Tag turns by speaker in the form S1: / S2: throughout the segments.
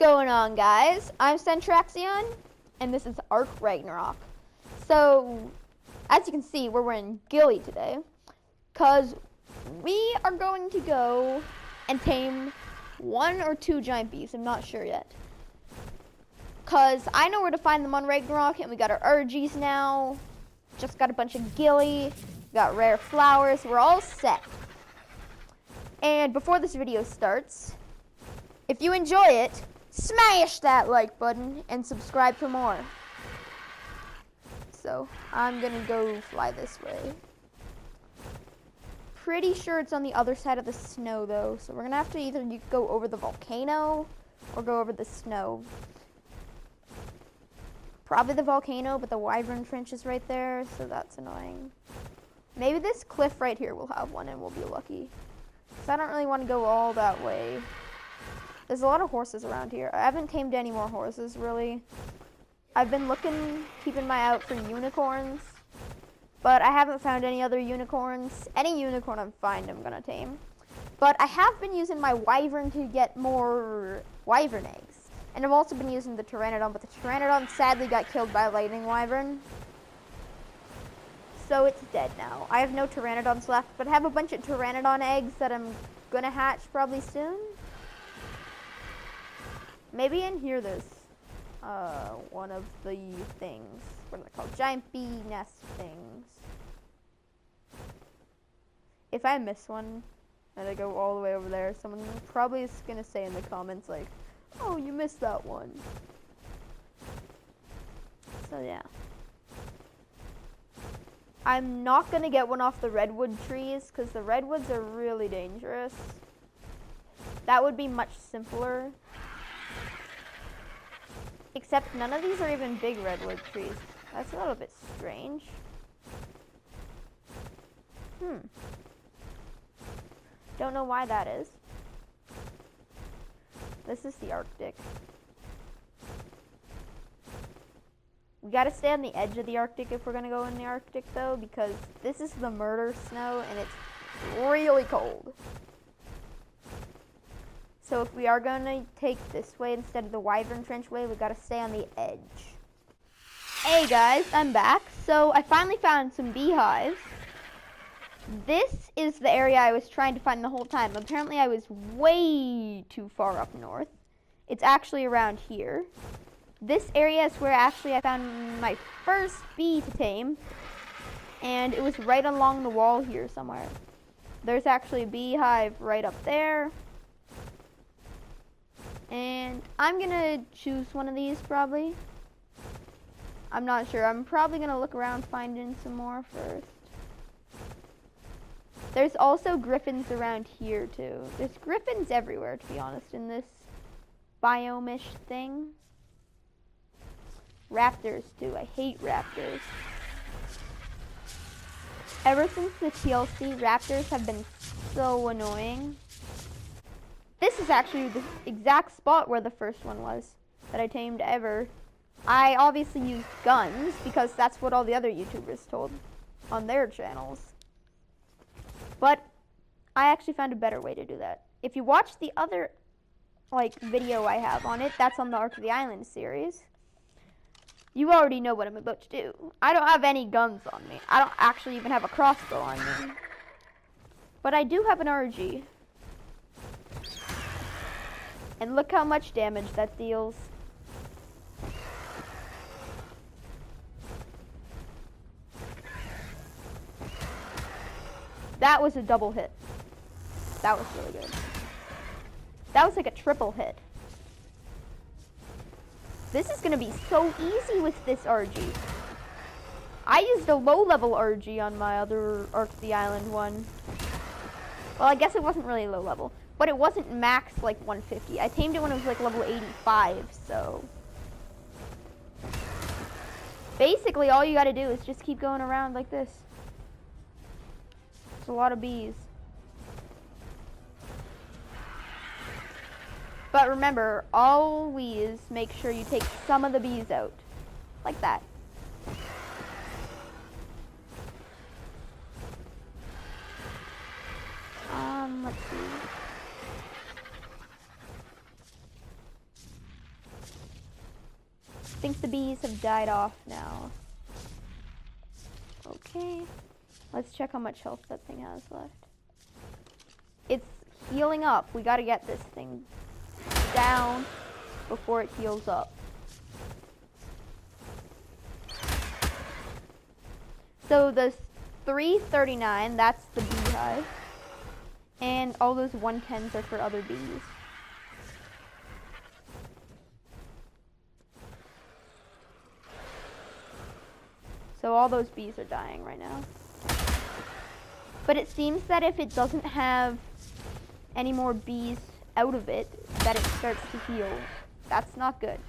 S1: going on, guys? I'm Sentraxion, and this is Ark Ragnarok. So, as you can see, we're wearing ghillie today, because we are going to go and tame 1 or 2 giant beasts. I'm not sure yet. Because I know where to find them on Ragnarok, and we got our RGs now. Just got a bunch of ghillie, got rare flowers. We're all set. And before this video starts, if you enjoy it, smash that like button and subscribe for more. So, I'm gonna go fly this way. Pretty sure it's on the other side of the snow though, so we're gonna have to either go over the volcano or go over the snow. Probably the volcano, but the wyvern trench is right there, so that's annoying. Maybe this cliff right here will have one and we'll be lucky. Because I don't really want to go all that way. There's a lot of horses around here. I haven't tamed any more horses, really. I've been looking, keeping my eye out for unicorns, but I haven't found any other unicorns. Any unicorn I find, I'm gonna tame. But I have been using my wyvern to get more wyvern eggs. And I've also been using the pteranodon, but the pteranodon sadly got killed by a lightning wyvern. So it's dead now. I have no pteranodons left, but I have a bunch of pteranodon eggs that I'm gonna hatch probably soon. Maybe in here there's one of the things. What are they called? Giant bee nest things. If I miss one and I go all the way over there, someone probably is gonna say in the comments like, "Oh, you missed that one." So yeah. I'm not gonna get one off the redwood trees because the redwoods are really dangerous. That would be much simpler. Except none of these are even big redwood trees. That's a little bit strange. Don't know why that is. This is the Arctic. We gotta stay on the edge of the Arctic if we're gonna go in the Arctic though, because this is the murder snow and it's really cold. So if we are gonna take this way instead of the wyvern trench way, we gotta stay on the edge. Hey guys, I'm back. So I finally found some beehives. This is the area I was trying to find the whole time. Apparently I was way too far up north. It's actually around here. This area is where actually I found my first bee to tame. And it was right along the wall here somewhere. There's actually a beehive right up there. And I'm gonna choose one of these probably. I'm not sure. I'm probably gonna look around finding some more first. There's also griffins around here too. There's griffins everywhere, to be honest, in this biome-ish thing. Raptors too. I hate raptors. Ever since the TLC, raptors have been so annoying. This is actually the exact spot where the first one was that I tamed ever. I obviously used guns because that's what all the other YouTubers told on their channels. But I actually found a better way to do that. If you watch the other video I have on it, that's on the Ark of the Island series, you already know what I'm about to do. I don't have any guns on me. I don't actually even have a crossbow on me. But I do have an RG. And look how much damage that deals. That was a double hit. That was really good. That was like a triple hit. This is gonna be so easy with this RG. I used a low-level RG on my other Ark of the Island one. Well, I guess it wasn't really low level. But it wasn't max like 150. I tamed it when it was like level 85, so. Basically, all you gotta do is just keep going around like this. It's a lot of bees. But remember, always make sure you take some of the bees out. Like that. Let's see. think the bees have died off now. Okay. Let's check how much health that thing has left. It's healing up. We gotta get this thing down before it heals up. So the 339, that's the beehive. And all those 110s are for other bees. So all those bees are dying right now. But it seems that if it doesn't have any more bees out of it, that it starts to heal. That's not good.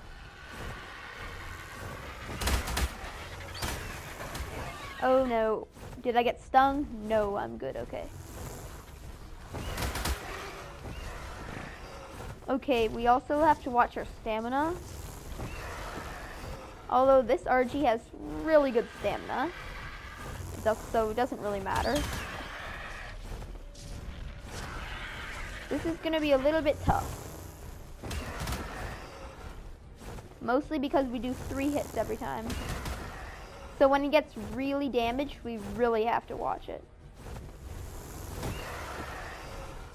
S1: Oh no. Did I get stung? No, I'm good, okay. Okay, we also have to watch our stamina. Although this RG has really good stamina, so it doesn't really matter. This is going to be a little bit tough. Mostly because we do 3 hits every time. So when it gets really damaged, we really have to watch it.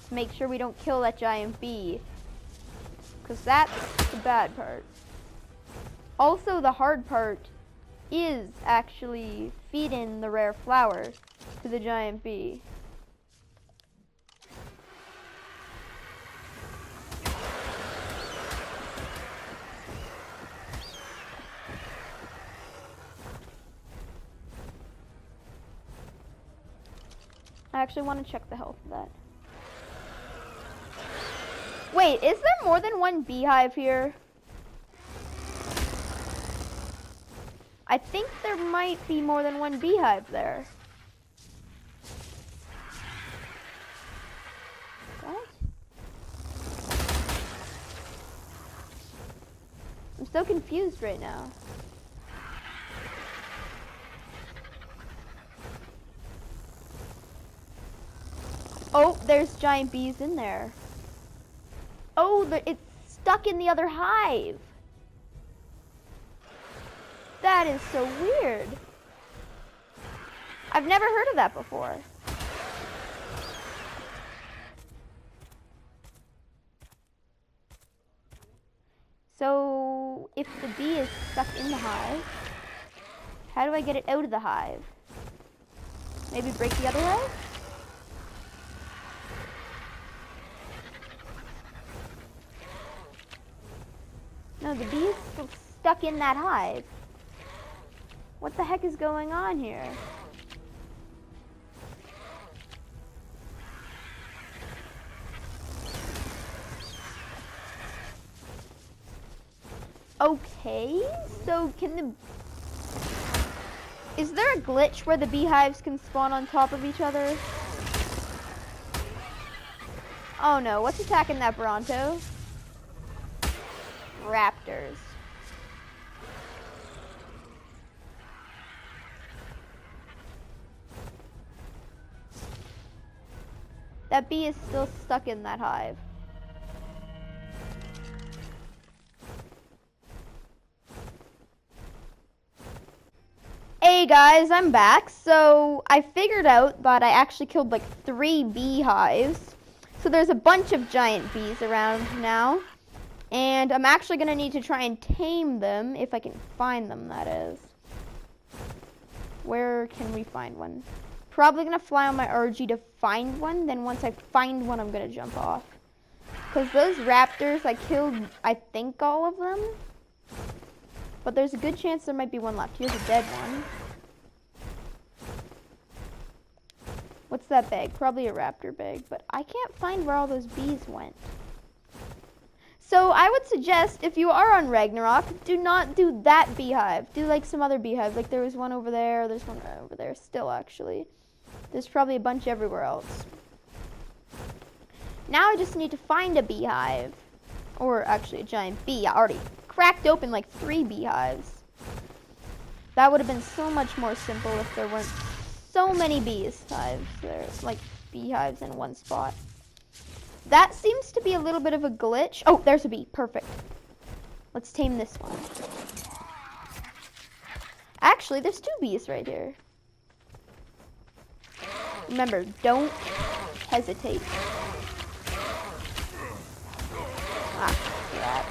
S1: Make sure we don't kill that giant bee, because that's the bad part. Also, the hard part is actually feeding the rare flower to the giant bee. I actually want to check the health of that. Wait, is there more than one beehive here? I think there might be more than one beehive there. What? I'm so confused right now. Oh, there's giant bees in there. Oh, it's stuck in the other hive. That is so weird. I've never heard of that before. So, if the bee is stuck in the hive, how do I get it out of the hive? Maybe break the other hive? No, the bee is still stuck in that hive. What the heck is going on here? Okay, so is there a glitch where the beehives can spawn on top of each other? Oh no, what's attacking that Bronto? Raptors. That bee is still stuck in that hive. Hey guys, I'm back. So I figured out that I actually killed like 3 beehives. So there's a bunch of giant bees around now. And I'm actually going to need to try and tame them, if I can find them, that is. Where can we find one? Probably going to fly on my RG to find one, then once I find one, I'm going to jump off. Because those raptors, I killed, I think, all of them. But there's a good chance there might be one left. Here's a dead one. What's that bag? Probably a raptor bag, but I can't find where all those bees went. So I would suggest, if you are on Ragnarok, do not do that beehive. Do like some other beehive. Like there was one over there. There's one right over there still, actually. There's probably a bunch everywhere else. Now I just need to find a beehive. Or actually a giant bee. I already cracked open like 3 beehives. That would have been so much more simple if there weren't so many beehives. There's like beehives in one spot. That seems to be a little bit of a glitch. Oh, there's a bee. Perfect. Let's tame this one. Actually, there's 2 bees right here. Remember, don't hesitate. Ah, crap.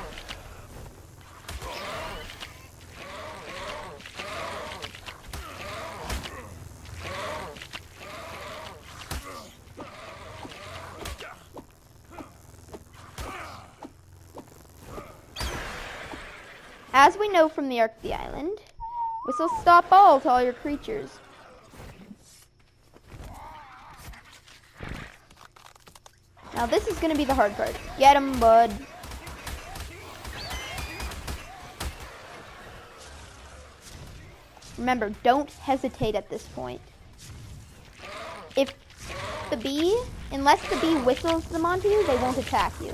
S1: As we know from the Ark of the Island, whistle stop all to all your creatures. Now this is going to be the hard part. Get him, bud. Remember, don't hesitate at this point. If the bee, unless the bee whistles them onto you, they won't attack you.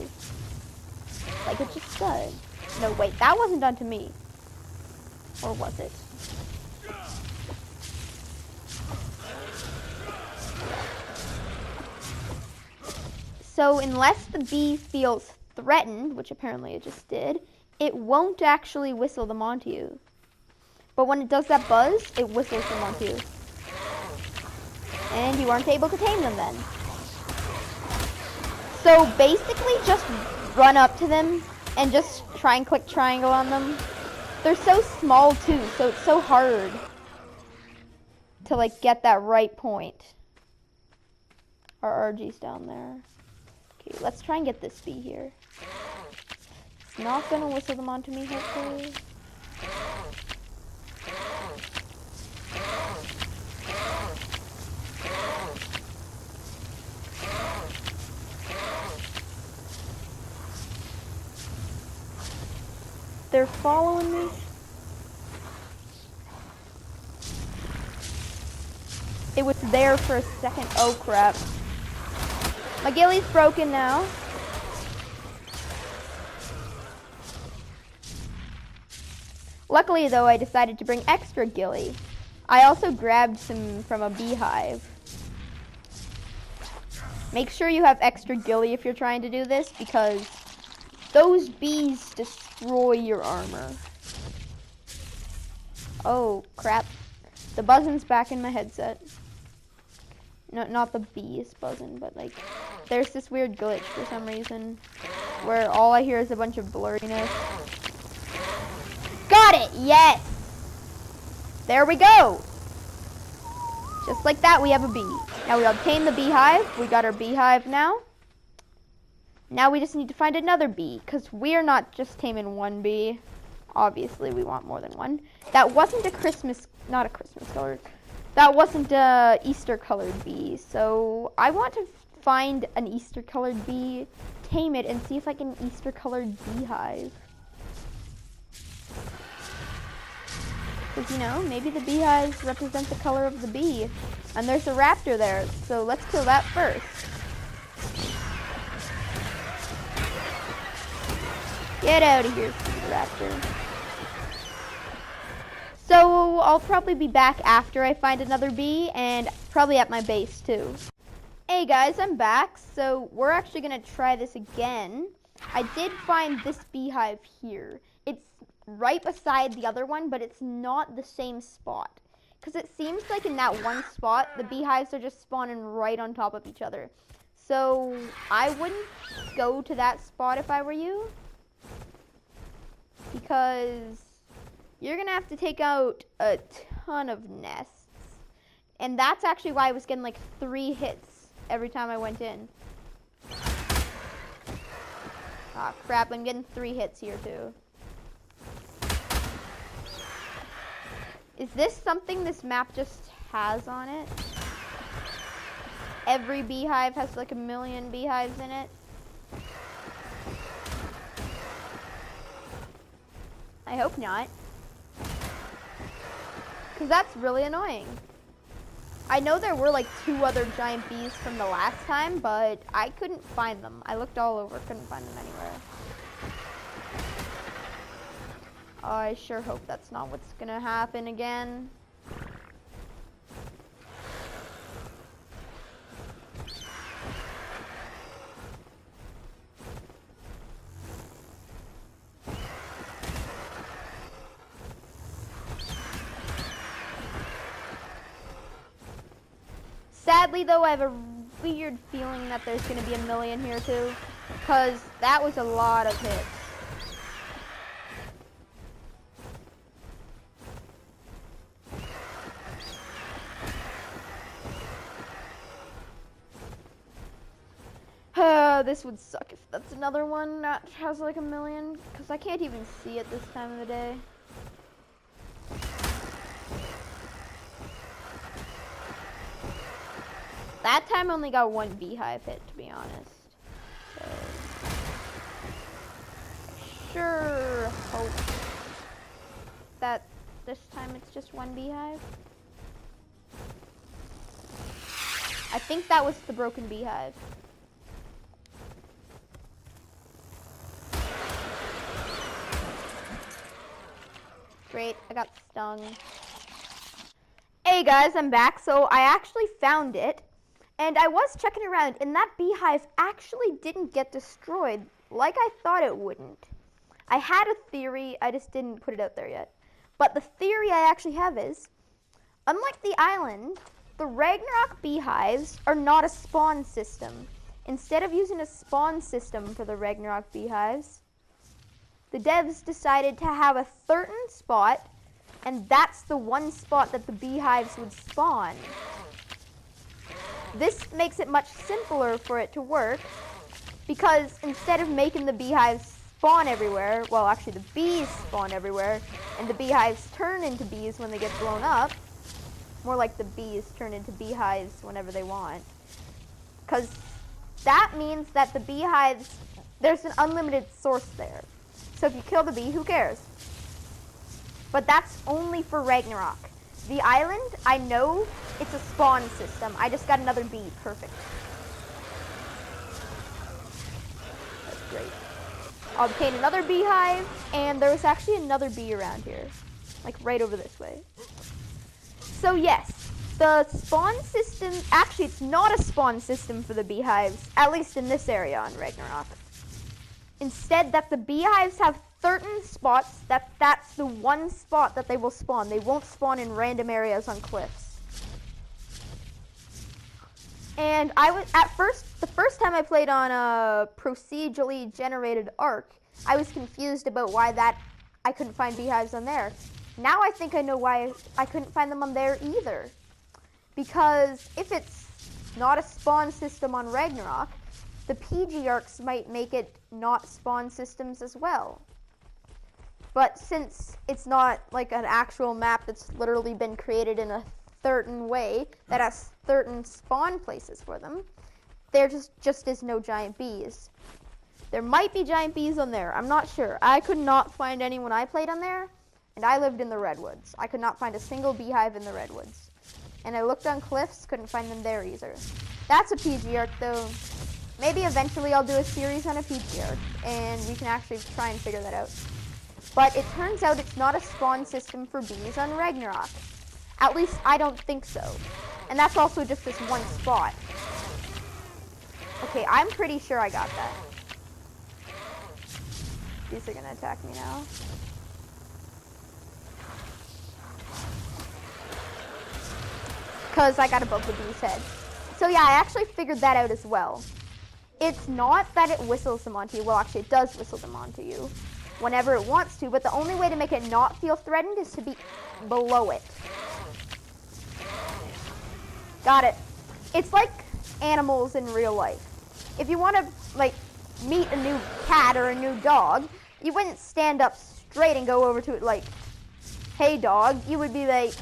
S1: Like it just does. No, wait, that wasn't done to me. Or was it? So unless the bee feels threatened, which apparently it just did, it won't actually whistle them onto you. But when it does that buzz, it whistles them onto you. And you aren't able to tame them then. So basically just run up to them and just try and click triangle on them. They're so small too, so it's so hard to like get that right point. Our RG's down there. Okay, let's try and get this bee here. It's not gonna whistle them onto me, hopefully. They're following me. It was there for a second. Oh crap. My ghillie's broken now. Luckily though, I decided to bring extra ghillie. I also grabbed some from a beehive. Make sure you have extra ghillie if you're trying to do this, because those bees destroy your armor. Oh, crap. The buzzin's back in my headset. No, not the bee is buzzing, but like, there's this weird glitch for some reason where all I hear is a bunch of blurriness. Got it! Yes! There we go! Just like that, we have a bee. Now we obtained the beehive. We got our beehive now. Now we just need to find another bee, because we're not just taming one bee. Obviously, we want more than one. That wasn't a Christmas, not a Christmas color. That wasn't a Easter colored bee. So I want to find an Easter colored bee, tame it, and see if I can Easter colored beehive. Because, you know, maybe the beehives represent the color of the bee. And there's a raptor there, so let's kill that first. Get out of here, raptor. So I'll probably be back after I find another bee, and probably at my base too. Hey guys, I'm back. So we're actually gonna try this again. I did find this beehive here. It's right beside the other one, but it's not the same spot. Because it seems like in that one spot, the beehives are just spawning right on top of each other. So I wouldn't go to that spot if I were you, because you're gonna have to take out a ton of nests. And that's actually why I was getting like 3 hits every time I went in. Ah, crap, I'm getting 3 hits here too. Is this something this map just has on it? Every beehive has like 1,000,000 beehives in it? I hope not. Because that's really annoying. I know there were like 2 other giant bees from the last time, but I couldn't find them. I looked all over, couldn't find them anywhere. I sure hope that's not what's gonna happen again. Sadly, though, I have a weird feeling that there's going to be a million here, too. Because that was a lot of hits. This would suck if that's another one that has like a million, because I can't even see it this time of the day. That time I only got one beehive hit, to be honest. So, sure hope that this time it's just one beehive. I think that was the broken beehive. Great, I got stung. Hey guys, I'm back. So I actually found it, and I was checking around, and that beehive actually didn't get destroyed like I thought it wouldn't. I had a theory, I just didn't put it out there yet. But the theory I actually have is, unlike the island, the Ragnarok beehives are not a spawn system. Instead of using a spawn system for the Ragnarok beehives, the devs decided to have a certain spot, and that's the one spot that the beehives would spawn. This makes it much simpler for it to work, because instead of making the beehives spawn everywhere, well, actually the bees spawn everywhere, and the beehives turn into bees when they get blown up, more like the bees turn into beehives whenever they want, because that means that the beehives, there's an unlimited source there. So if you kill the bee, who cares? But that's only for Ragnarok. The island, I know it's a spawn system. I just got another bee. Perfect. That's great. I'll obtain another beehive, and there was actually another bee around here. Like right over this way. So yes, the spawn system, actually it's not a spawn system for the beehives, at least in this area on Ragnarok. Instead, that the beehives have certain spots, that's the one spot that they will spawn. They won't spawn in random areas on cliffs. And I was, the first time I played on a procedurally generated Ark, I was confused about why I couldn't find beehives on there. Now I think I know why I couldn't find them on there either. Because if it's not a spawn system on Ragnarok, the PG Arks might make it not spawn systems as well. But since it's not like an actual map that's literally been created in a certain way that has certain spawn places for them, there just is no giant bees. There might be giant bees on there, I'm not sure. I could not find any when I played on there, and I lived in the redwoods. I could not find a single beehive in the redwoods. And I looked on cliffs, couldn't find them there either. That's a PG Ark though. Maybe eventually I'll do a series on a PG Ark, and we can actually try and figure that out. But it turns out it's not a spawn system for bees on Ragnarok. At least I don't think so. And that's also just this one spot. Okay, I'm pretty sure I got that. These are gonna attack me now. Because I got above the bee's head. So yeah, I actually figured that out as well. It's not that it whistles them onto you. Well, actually, it does whistle them onto you whenever it wants to, but the only way to make it not feel threatened is to be below it. Got it. It's like animals in real life. If you want to, like, meet a new cat or a new dog, you wouldn't stand up straight and go over to it like, hey, dog. You would be like,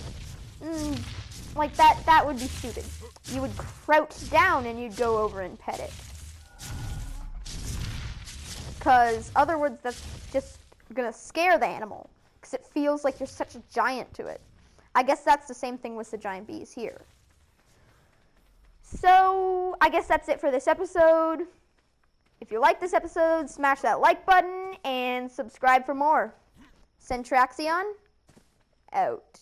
S1: like that would be stupid. You would crouch down and you'd go over and pet it. Because otherwise that's just gonna scare the animal, because it feels like you're such a giant to it. I guess that's the same thing with the giant bees here. So I guess that's it for this episode. If you like this episode, smash that like button and subscribe for more. Sentraxion, out.